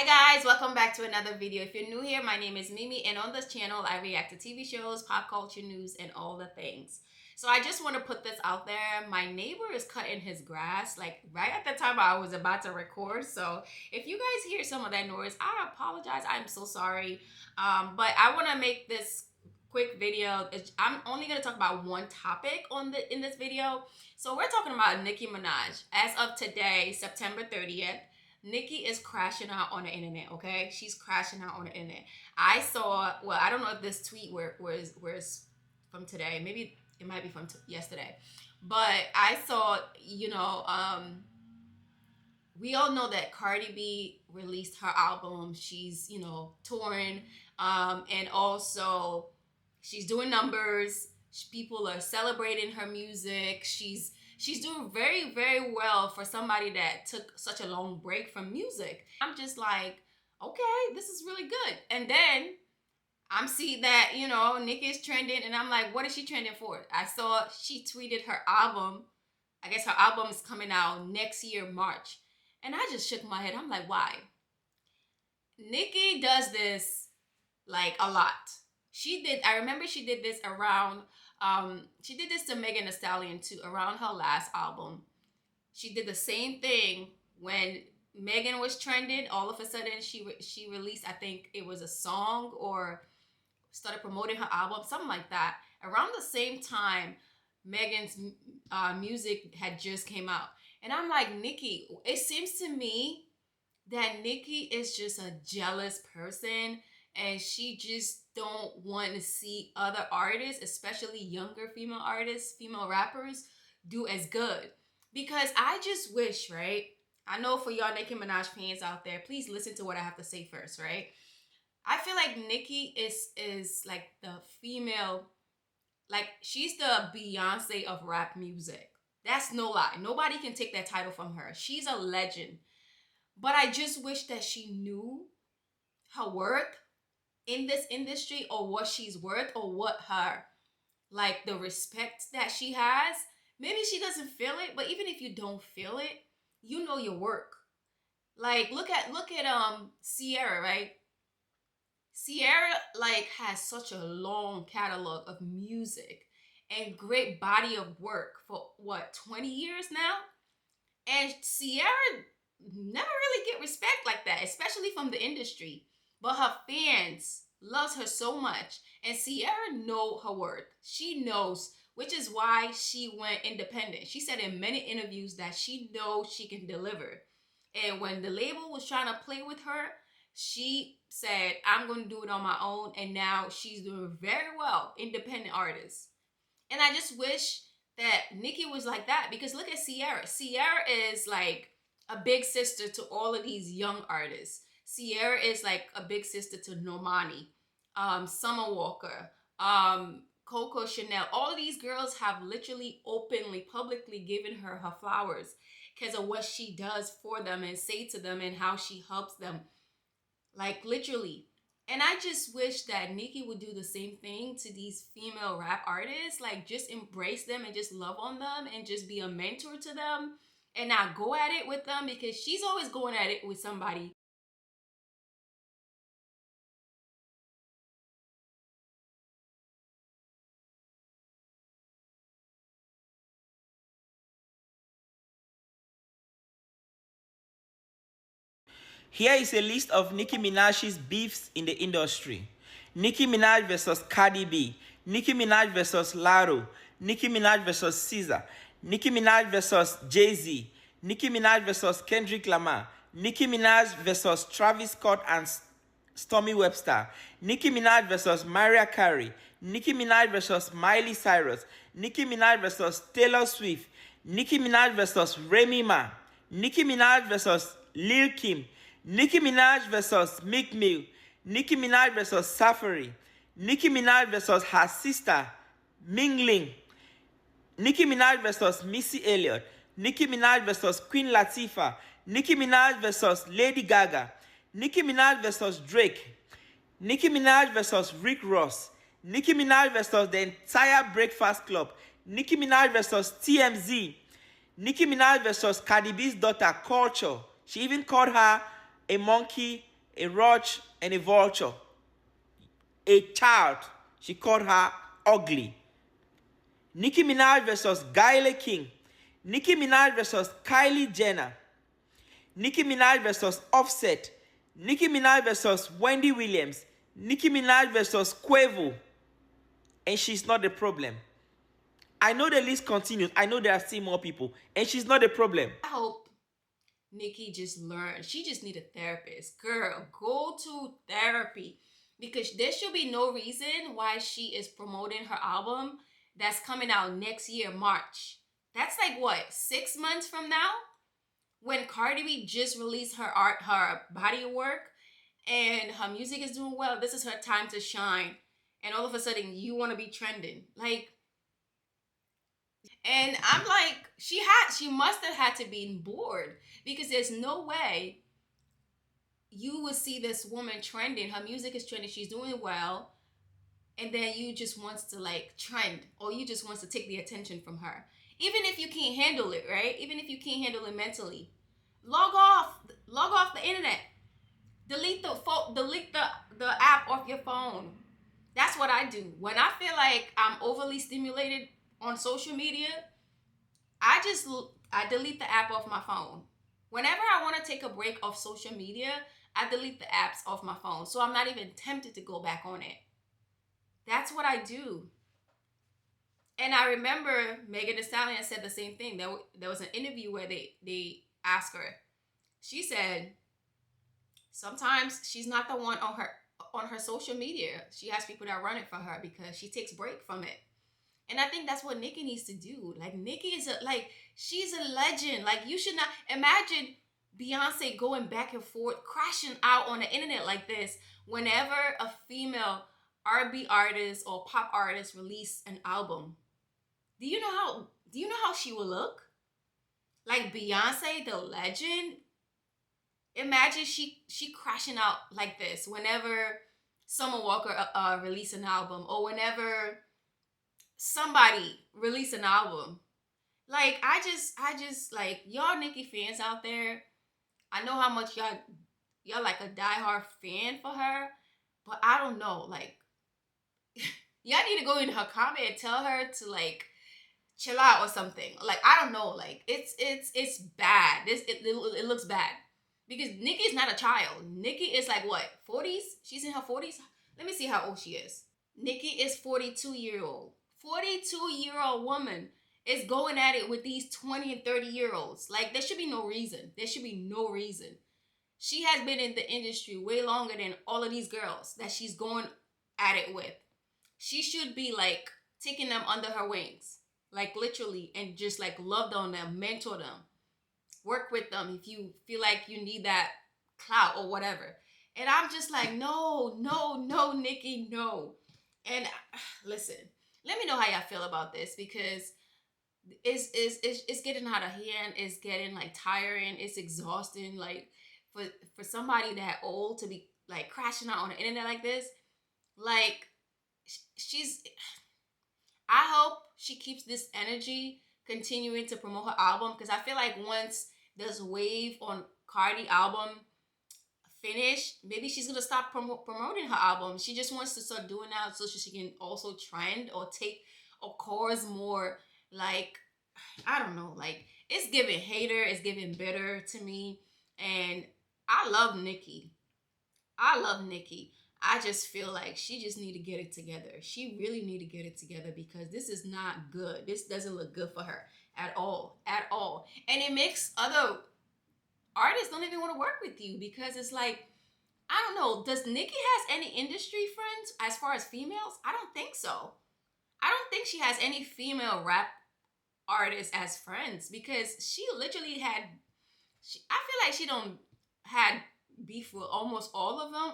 Hi guys, welcome back to another video. If you're new here, my name is Mimi, and on this channel I react to TV shows, pop culture news, and all the things. So I just want to put this out there. My neighbor is cutting his grass like right at the time I was about to record. So if you guys hear some of that noise, I apologize. I'm so sorry. But I want to make this quick video. I'm only going to talk about one topic in this video. So we're talking about Nicki Minaj. As of today, September 30th, Nicki is crashing out on the internet, okay? She's crashing out on the internet. I saw, well, I don't know if this tweet was from today. Maybe it might be from yesterday. But I saw, we all know that Cardi B released her album. She's, touring. And also she's doing numbers. People are celebrating her music. She's doing very, very well for somebody that took such a long break from music. I'm just like, okay, this is really good. And then I'm seeing that, Nicki is trending, and I'm like, what is she trending for? I saw she tweeted her album. I guess her album is coming out next year, March. And I just shook my head. I'm like, why? Nicki does this like a lot. I remember she did this around, she did this to Megan Thee Stallion too, around her last album. She did the same thing when Megan was trending. All of a sudden, she released, I think it was a song or started promoting her album, something like that. Around the same time, Megan's music had just came out. And I'm like, Nicki, it seems to me that Nicki is just a jealous person, and she just don't want to see other artists, especially younger female artists, female rappers, do as good. Because I just wish, right? I know for y'all Nicki Minaj fans out there, please listen to what I have to say first, right? I feel like Nicki is like the female, like she's the Beyonce of rap music. That's no lie. Nobody can take that title from her. She's a legend. But I just wish that she knew her worth in this industry, or what she's worth, or what her, like, the respect that she has. Maybe she doesn't feel it, but even if you don't feel it, you know your work. Like, look at Sierra, right? Sierra like has such a long catalog of music and great body of work for what, 20 years now? And Sierra never really get respect like that, especially from the industry. But her fans loves her so much, and Sierra know her worth. She knows, which is why she went independent. She said in many interviews that she knows she can deliver. And when the label was trying to play with her, she said, I'm going to do it on my own. And now she's doing very well, independent artist. And I just wish that Nicki was like that, because look at Sierra. Sierra is like a big sister to all of these young artists. Sierra is like a big sister to Normani, Summer Walker, Coco Chanel. All of these girls have literally openly, publicly given her flowers because of what she does for them and say to them and how she helps them. Like, literally. And I just wish that Nicki would do the same thing to these female rap artists. Like, just embrace them and just love on them and just be a mentor to them and not go at it with them, because she's always going at it with somebody. Here is a list of Nicki Minaj's beefs in the industry. Nicki Minaj versus Cardi B. Nicki Minaj versus Laro. Nicki Minaj versus Caesar. Nicki Minaj versus Jay-Z. Nicki Minaj versus Kendrick Lamar. Nicki Minaj versus Travis Scott and Stormy Webster. Nicki Minaj versus Mariah Carey. Nicki Minaj versus Miley Cyrus. Nicki Minaj versus Taylor Swift. Nicki Minaj versus Remy Ma. Nicki Minaj versus Lil Kim. Nicki Minaj versus Meek Mill. Nicki Minaj versus Safari. Nicki Minaj versus her sister, Ming Ling. Nicki Minaj versus Missy Elliott. Nicki Minaj versus Queen Latifah. Nicki Minaj versus Lady Gaga. Nicki Minaj versus Drake. Nicki Minaj versus Rick Ross. Nicki Minaj versus the entire Breakfast Club. Nicki Minaj versus TMZ. Nicki Minaj versus Cardi B's daughter, Culture. She even called her a monkey a roach, and a vulture, a child. She called her ugly. Nicki Minaj versus Gayle King. Nicki Minaj versus Kylie Jenner. Nicki Minaj versus Offset. Nicki Minaj versus Wendy Williams. Nicki Minaj versus Quavo. And she's not the problem. I know the list continues. I know there are still more people. And she's not the problem. I hope Nicki just learned. She just need a therapist. Girl, go to therapy. Because there should be no reason why she is promoting her album that's coming out next year, March. That's like what, 6 months from now? When Cardi B just released her body of work, and her music is doing well. This is her time to shine. And all of a sudden, you want to be trending. Like, and I'm like, she must have had to be bored because there's no way you would see this woman trending. Her music is trending. She's doing well. And then you just wants to like trend, or you just wants to take the attention from her. Even if you can't handle it, right? Even if you can't handle it mentally, log off the internet. Delete the app off your phone. That's what I do. When I feel like I'm overly stimulated on social media, I delete the app off my phone. Whenever I want to take a break off social media, I delete the apps off my phone. So I'm not even tempted to go back on it. That's what I do. And I remember Megan Thee Stallion said the same thing. There was an interview where they asked her. She said sometimes she's not the one on her social media. She has people that run it for her because she takes break from it. And I think that's what Nicki needs to do. Like Nicki is she's a legend. Like you should not imagine Beyonce going back and forth, crashing out on the internet like this whenever a female R&B artist or pop artist release an album. Do you know how she will look? Like Beyonce, the legend. Imagine she crashing out like this whenever Summer Walker release an album, or whenever somebody release an album. Like I just like y'all Nicki fans out there. I know how much y'all like a diehard fan for her, but I don't know. Like y'all need to go in her comment and tell her to like chill out or something. Like I don't know. Like it's bad. It looks bad because Nicki is not a child. Nicki is like what, 40s? She's in her 40s. Let me see how old she is. Nicki is 42-year-old. 42-year-old woman is going at it with these 20 and 30-year-olds. Like there should be no reason. There should be no reason. She has been in the industry way longer than all of these girls that she's going at it with. She should be like taking them under her wings, like literally, and just like love on them, mentor them, work with them if you feel like you need that clout or whatever. And I'm just like, no, no, no, Nicki, no. And listen, let me know how y'all feel about this because it's getting out of hand. It's getting like tiring. It's exhausting. Like for somebody that old to be like crashing out on the internet like this, like she's. I hope she keeps this energy continuing to promote her album because I feel like once this wave on Cardi album finish, maybe she's gonna stop promoting her album. She just wants to start doing that so she can also trend or take or cause more like I don't know, like it's giving hater, it's giving bitter to me. And I love Nicki. I love Nicki. I just feel like she just need to get it together. She really need to get it together because this is not good. This doesn't look good for her at all, at all. And it makes other artists don't even want to work with you because it's like I don't know. Does Nicki has any industry friends as far as females? I don't think so. I don't think she has any female rap artists as friends because she literally had. I feel like she don't had beef with almost all of them,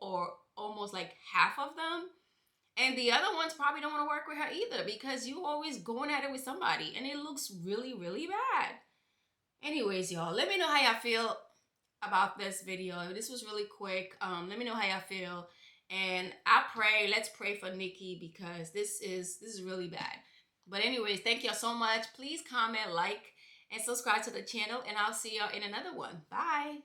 or almost like half of them. And the other ones probably don't want to work with her either because you always going at it with somebody and it looks really, really bad. Anyways, y'all, let me know how y'all feel about this video. This was really quick. Let me know how y'all feel. And let's pray for Nicki because this is really bad. But anyways, thank y'all so much. Please comment, like, and subscribe to the channel. And I'll see y'all in another one. Bye.